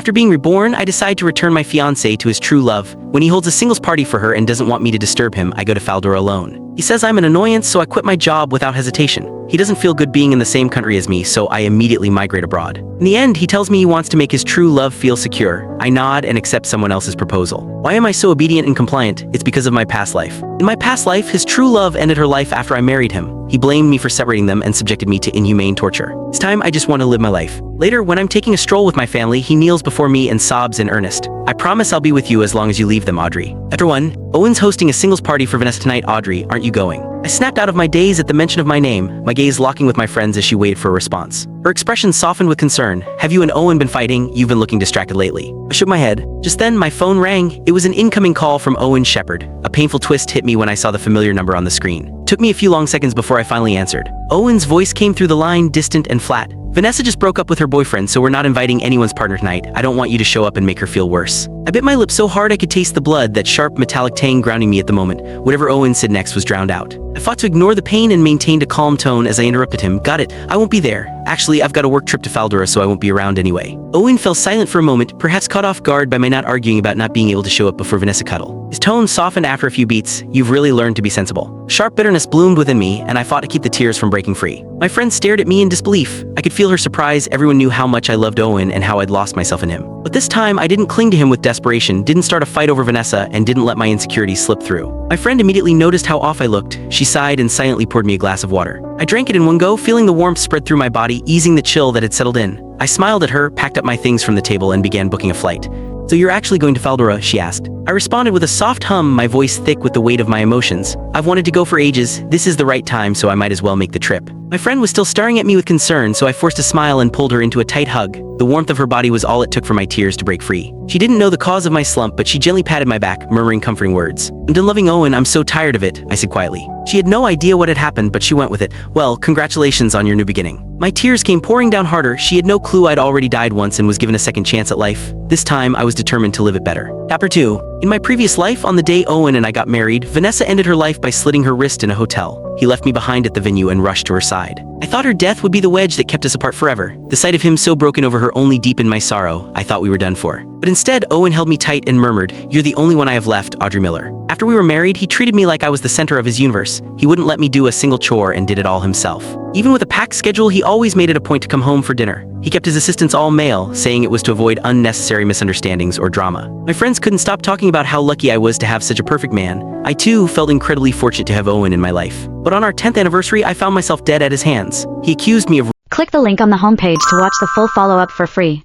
After being reborn, I decide to return my fiancé to his true love. When he holds a singles party for her and doesn't want me to disturb him, I go to Faldora alone. He says I'm an annoyance, so I quit my job without hesitation. He doesn't feel good being in the same country as me, so I immediately migrate abroad. In the end, he tells me he wants to make his true love feel secure. I nod and accept someone else's proposal. Why am I so obedient and compliant? It's because of my past life. In my past life, his true love ended her life after I married him. He blamed me for separating them and subjected me to inhumane torture. This time, I just want to live my life. Later, when I'm taking a stroll with my family, he kneels before me and sobs in earnest. I promise I'll be with you as long as you leave them, Audrey. After 1, Owen's hosting a singles party for Vanessa tonight. Audrey, aren't you going? I snapped out of my daze at the mention of my name, my gaze locking with my friends as she waited for a response. Her expression softened with concern. Have you and Owen been fighting? You've been looking distracted lately. I shook my head. Just then, my phone rang. It was an incoming call from Owen Shepherd. A painful twist hit me when I saw the familiar number on the screen. It took me a few long seconds before I finally answered. Owen's voice came through the line, distant and flat. Vanessa just broke up with her boyfriend, so we're not inviting anyone's partner tonight. I don't want you to show up and make her feel worse. I bit my lip so hard I could taste the blood, that sharp metallic tang grounding me at the moment. Whatever Owen said next was drowned out. I fought to ignore the pain and maintained a calm tone as I interrupted him. Got it, I won't be there. Actually, I've got a work trip to Faldora, so I won't be around anyway. Owen fell silent for a moment, perhaps caught off guard by my not arguing about not being able to show up before Vanessa cuddle. His tone softened after a few beats. You've really learned to be sensible. Sharp bitterness bloomed within me, and I fought to keep the tears from breaking free. My friend stared at me in disbelief. I could feel her surprise. Everyone knew how much I loved Owen and how I'd lost myself in him. But this time, I didn't cling to him with desperation, didn't start a fight over Vanessa, and didn't let my insecurities slip through. My friend immediately noticed how off I looked. She sighed and silently poured me a glass of water. I drank it in one go, feeling the warmth spread through my body, easing the chill that had settled in. I smiled at her, packed up my things from the table, and began booking a flight. So you're actually going to Faldora? She asked. I responded with a soft hum, my voice thick with the weight of my emotions. I've wanted to go for ages. This is the right time, so I might as well make the trip. My friend was still staring at me with concern, so I forced a smile and pulled her into a tight hug. The warmth of her body was all it took for my tears to break free. She didn't know the cause of my slump, but she gently patted my back, murmuring comforting words. I'm done loving Owen, I'm so tired of it, I said quietly. She had no idea what had happened, but she went with it. Well, congratulations on your new beginning. My tears came pouring down harder. She had no clue I'd already died once and was given a second chance at life. This time, I was determined to live it better. Chapter 2. In my previous life, on the day Owen and I got married, Vanessa ended her life by slitting her wrist in a hotel. He left me behind at the venue and rushed to her side. I thought her death would be the wedge that kept us apart forever. The sight of him so broken over her only deepened my sorrow. I thought we were done for. But instead, Owen held me tight and murmured, "You're the only one I have left, Audrey Miller." After we were married, he treated me like I was the center of his universe. He wouldn't let me do a single chore and did it all himself. Even with a packed schedule, he always made it a point to come home for dinner. He kept his assistants all male, saying it was to avoid unnecessary misunderstandings or drama. My friends couldn't stop talking about how lucky I was to have such a perfect man. I too felt incredibly fortunate to have Owen in my life. But on our 10th anniversary, I found myself dead at his hands. He accused me of Click the link on the homepage to watch the full follow-up for free.